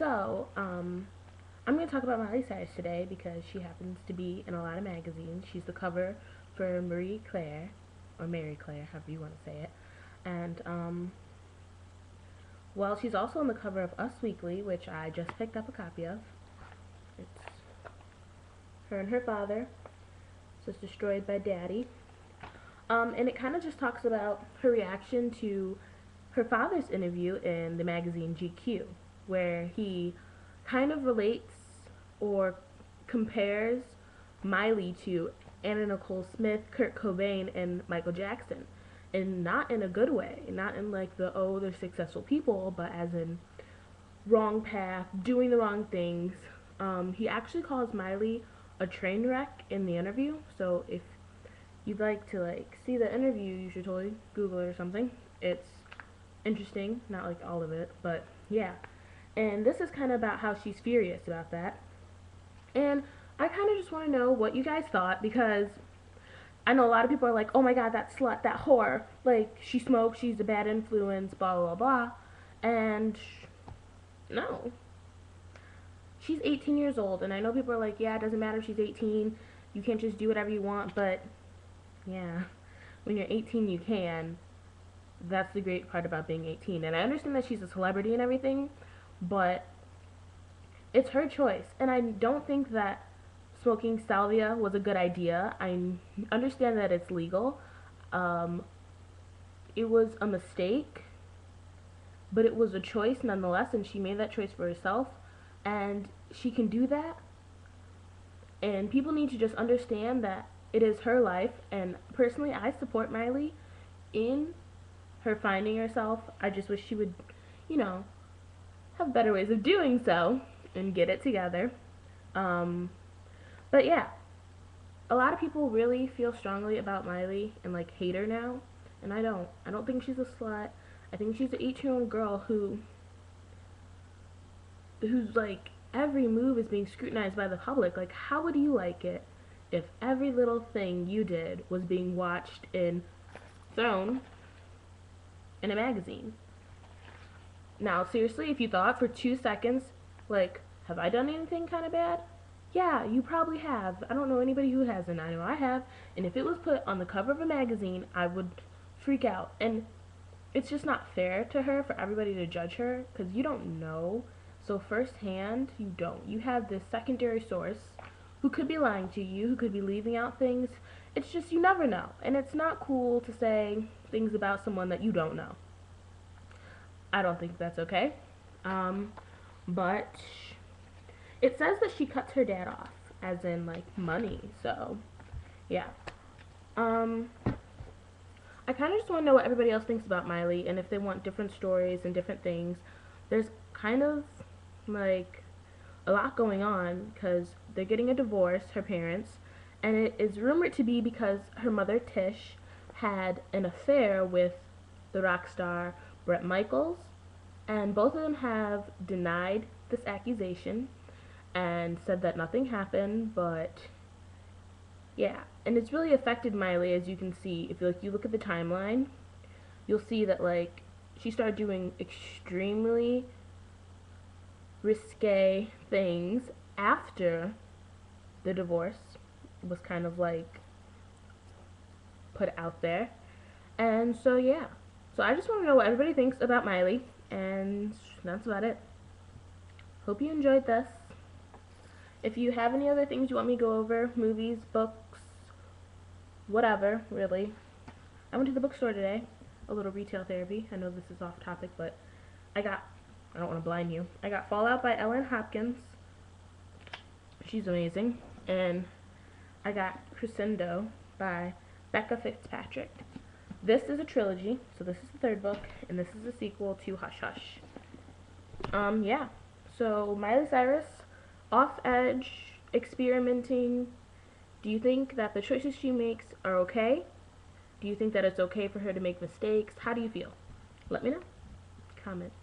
I'm going to talk about Miley Cyrus today because she happens to be in a lot of magazines. She's the cover for Marie Claire, or Mary Claire, however you want to say it. And, well, she's also on the cover of Us Weekly, which I just picked up a copy of. It's her and her father. So it's destroyed by Daddy. And it kind of just talks about her reaction to her father's interview in the magazine GQ, where he kind of relates or compares Miley to Anna Nicole Smith, Kurt Cobain, and Michael Jackson. And not in a good way, not in like the, oh, they're successful people, but as in wrong path, doing the wrong things. He actually calls Miley a train wreck in the interview, so if you'd like to like see the interview, you should totally Google it or something. It's interesting, not like all of it, but yeah. And this is kind of about how she's furious about that. And I kind of just want to know what you guys thought, because I know a lot of people are like, oh my god, that slut, that whore, like, she smokes, she's a bad influence, blah, blah, blah. And no. She's 18 years old, and I know people are like, yeah, it doesn't matter if she's 18, you can't just do whatever you want, but yeah, when you're 18 you can. That's the great part about being 18. And I understand that she's a celebrity and everything, but it's her choice. And I don't think that smoking salvia was a good idea. I understand that it's legal. It was a mistake, but it was a choice nonetheless, and she made that choice for herself, and she can do that. And people need to just understand that it is her life, and personally I support Miley in her finding herself. I just wish she would, have better ways of doing so and get it together. But yeah, a lot of people really feel strongly about Miley and like hate her now, and I don't. I don't think she's a slut. I think she's an 18-year-old girl who's like every move is being scrutinized by the public. Like, how would you like it if every little thing you did was being watched and thrown in a magazine? Now, seriously, if you thought for 2 seconds, like, have I done anything kind of bad? Yeah, you probably have. I don't know anybody who hasn't. I know I have. And if it was put on the cover of a magazine, I would freak out. And it's just not fair to her for everybody to judge her, because you don't know. So firsthand, you don't. You have this secondary source who could be lying to you, who could be leaving out things. It's just, you never know. And it's not cool to say things about someone that you don't know. I don't think that's okay. But it says that she cuts her dad off, as in like money. So yeah. I kind of just want to know what everybody else thinks about Miley, and if they want different stories and different things. There's kind of like a lot going on, because they're getting a divorce, her parents, and it is rumored to be because her mother Tish had an affair with the rock star Bret Michaels, and both of them have denied this accusation and said that nothing happened. But yeah, and it's really affected Miley, as you can see. If you look at the timeline, you'll see that like she started doing extremely risque things after the divorce was kind of like put out there. And so yeah, so I just want to know what everybody thinks about Miley, and that's about it. Hope you enjoyed this. If you have any other things you want me to go over, movies, books, whatever, really. I went to the bookstore today, a little retail therapy. I know this is off topic, but I don't want to blind you. I got Fallout by Ellen Hopkins. She's amazing. And I got Crescendo by Becca Fitzpatrick. This is a trilogy, so this is the third book, and this is the sequel to Hush Hush. Yeah. So, Miley Cyrus, off-edge, experimenting. Do you think that the choices she makes are okay? Do you think that it's okay for her to make mistakes? How do you feel? Let me know. Comment.